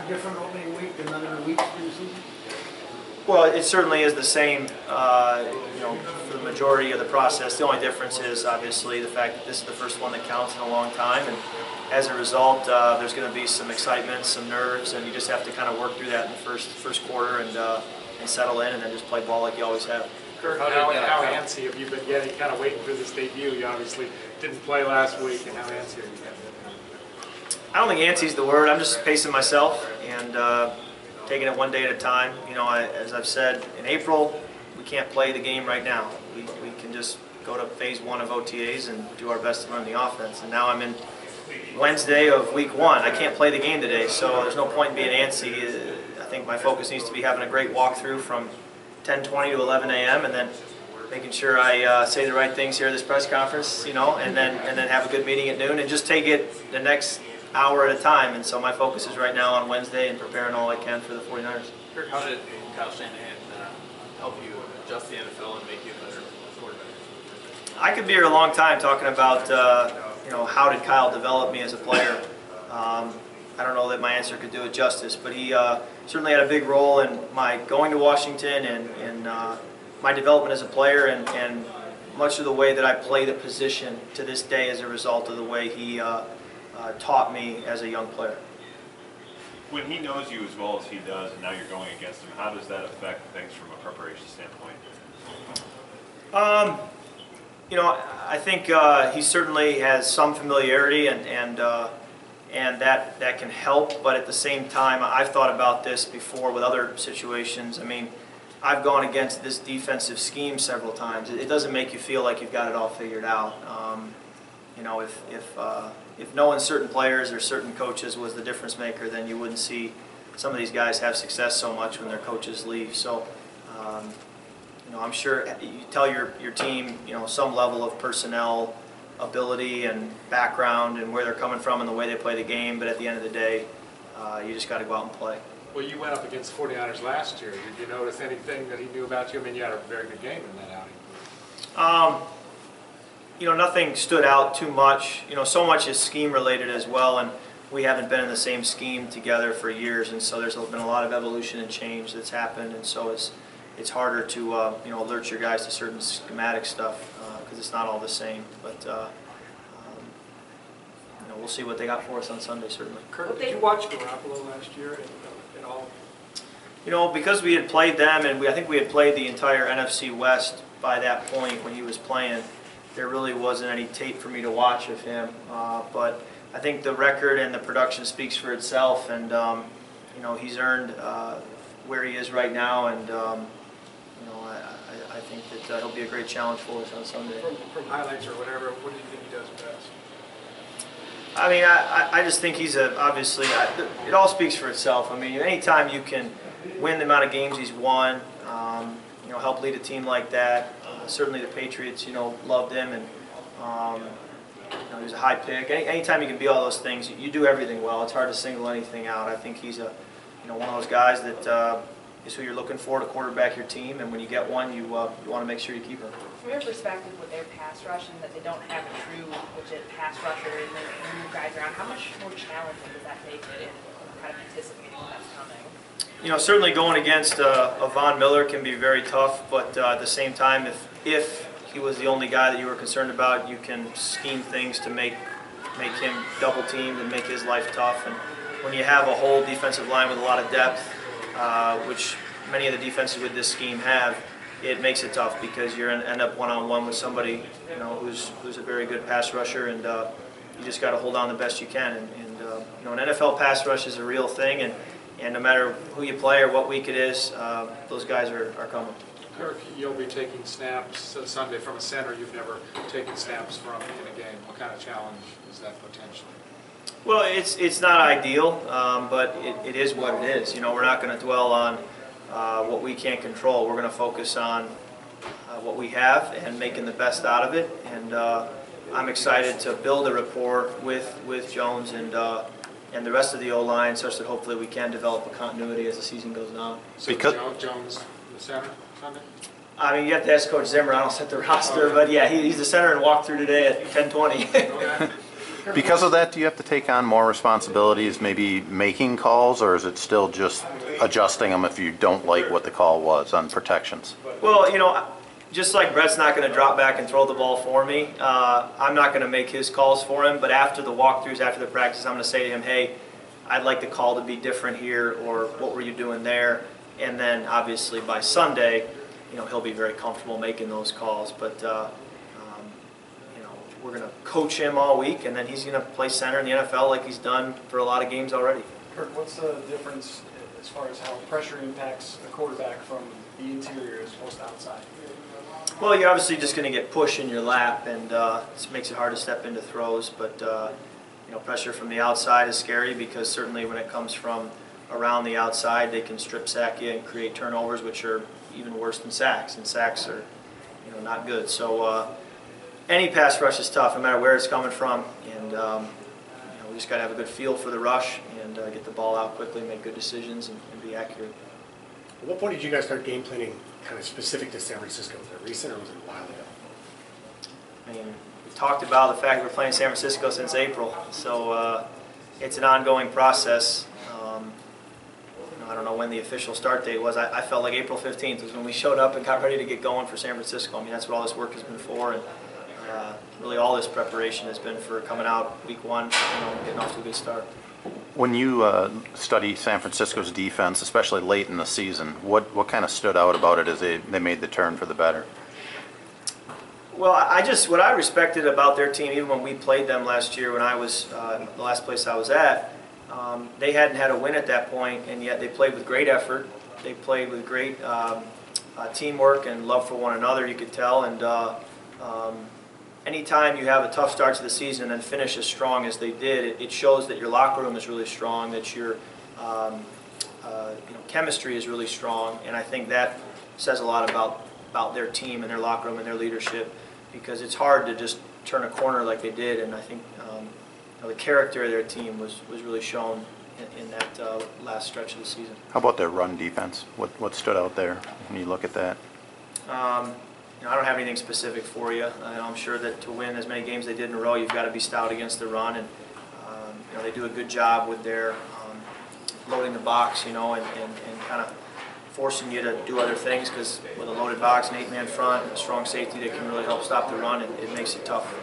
different opening week than other weeks in the season? Well, it certainly is the same, you know, for the majority of the process. The only difference is obviously the fact that this is the first one that counts in a long time, and as a result, there's going to be some excitement, some nerves, and you just have to kind of work through that in the first quarter and settle in, and then just play ball like you always have. Kirk, how antsy have you been getting, kind of waiting for this debut? You obviously didn't play last week, and how antsy are you getting? I don't think antsy is the word. I'm just pacing myself and taking it one day at a time. You know, as I've said, in April, we can't play the game right now. We can just go to phase 1 of OTAs and do our best to run the offense. And now I'm in Wednesday of week 1. I can't play the game today, so there's no point in being antsy. I think my focus needs to be having a great walkthrough from 10:20 to 11 a.m. and then making sure I say the right things here at this press conference, you know, and then have a good meeting at noon and just take it the next hour at a time. And so my focus is right now on Wednesday and preparing all I can for the 49ers. Kirk, how did Kyle Shanahan help you adjust the NFL and make you a better quarterback? I could be here a long time talking about you know, how did Kyle develop me as a player. I don't know that my answer could do it justice, but he certainly had a big role in my going to Washington and my development as a player and much of the way that I play the position to this day as a result of the way he taught me as a young player. When he knows you as well as he does and now you're going against him, how does that affect things from a preparation standpoint? You know, I think he certainly has some familiarity and that can help, but at the same time, I've thought about this before with other situations. I mean, I've gone against this defensive scheme several times. It doesn't make you feel like you've got it all figured out. You know, if knowing certain players or certain coaches was the difference maker, then you wouldn't see some of these guys have success so much when their coaches leave. So, you know, I'm sure you tell your team, you know, some level of personnel ability and background and where they're coming from and the way they play the game, but at the end of the day, you just got to go out and play. Well, you went up against the 49ers last year. Did you notice anything that he knew about you? I mean, you had a very good game in that outing. You know, nothing stood out too much. You know, so much is scheme related as well, and we haven't been in the same scheme together for years, and so there's been a lot of evolution and change that's happened, and so it's harder to you know, alert your guys to certain schematic stuff because it's not all the same. But you know, we'll see what they got for us on Sunday, certainly. Kirk, did you watch Garoppolo last year at all? You know, because we had played them, and I think we had played the entire NFC West by that point when he was playing, there really wasn't any tape for me to watch of him. But I think the record and the production speaks for itself, and you know, he's earned where he is right now, and you know, I think that he'll be a great challenge for us on Sunday. From highlights or whatever, what do you think he does best? I mean, I just think he's obviously, it all speaks for itself. I mean, anytime you can win the amount of games he's won, you know, help lead a team like that. Certainly the Patriots, you know, loved him, and you know, he was a high pick. Anytime you can be all those things, you do everything well. It's hard to single anything out. I think he's you know, one of those guys that is who you're looking for to quarterback your team, and when you get one, you want to make sure you keep him. From your perspective with their pass rush and that they don't have a true legit pass rusher and they move guys around, how much more challenging does that make it in kind of anticipating when that's coming? You know, certainly going against a Von Miller can be very tough, but at the same time, if he was the only guy that you were concerned about, you can scheme things to make him double teamed and make his life tough. And when you have a whole defensive line with a lot of depth, which many of the defenses with this scheme have, it makes it tough because you're going to end up one-on-one with somebody, you know, who's a very good pass rusher, and you just got to hold on the best you can. And you know, an NFL pass rush is a real thing, and no matter who you play or what week it is, those guys are coming. Kirk, you'll be taking snaps Sunday from a center you've never taken snaps from in a game. What kind of challenge is that potentially? Well, it's not ideal, but it is what it is. You know, we're not going to dwell on what we can't control. We're going to focus on what we have and making the best out of it. And I'm excited to build a rapport with Jones and the rest of the O-line, such that hopefully we can develop a continuity as the season goes on. So Jones, the center Sunday? I mean, you have to ask Coach Zimmer. I don't set the roster, but yeah, he's the center and walked through today at 10:20. Okay. Because of that, do you have to take on more responsibilities, maybe making calls, or is it still just adjusting them if you don't like what the call was on protections? Well, just like Brett's not going to drop back and throw the ball for me, I'm not going to make his calls for him, but after the walkthroughs, after the practice, I'm going to say to him, hey, I'd like the call to be different here, or what were you doing there? And then obviously by Sunday, he'll be very comfortable making those calls. But we're going to coach him all week, and then he's going to play center in the NFL like he's done for a lot of games already. Kirk, what's the difference as far as how pressure impacts a quarterback from the interior as opposed to outside? Well, you're obviously just going to get push in your lap, and it makes it hard to step into throws. But pressure from the outside is scary because certainly when it comes from around the outside, they can strip sack you and create turnovers, which are even worse than sacks. And sacks are, not good. So any pass rush is tough, no matter where it's coming from. And we just got to have a good feel for the rush and get the ball out quickly, make good decisions, and be accurate. At what point did you guys start game planning kind of specific to San Francisco? Was it recent or was it a while ago? I mean, we talked about the fact that we're playing San Francisco since April, so it's an ongoing process. I don't know when the official start date was. I felt like April 15th was when we showed up and got ready to get going for San Francisco. I mean, that's what all this work has been for, and really all this preparation has been for coming out week one, getting off to a good start. When you study San Francisco's defense, especially late in the season, what kind of stood out about it as they made the turn for the better? Well, what I respected about their team, even when we played them last year, when I was the last place I was at, they hadn't had a win at that point, and yet they played with great effort. They played with great teamwork and love for one another, you could tell. And anytime you have a tough start to the season and then finish as strong as they did, it shows that your locker room is really strong, that your chemistry is really strong, and I think that says a lot about their team and their locker room and their leadership, because it's hard to just turn a corner like they did, and I think the character of their team was really shown in that last stretch of the season. How about their run defense? What stood out there when you look at that? I don't have anything specific for you. I'm sure that to win as many games they did in a row, you've got to be stout against the run, and they do a good job with their loading the box, and kind of forcing you to do other things, because with a loaded box, an 8-man front, and a strong safety that can really help stop the run, it makes it tough.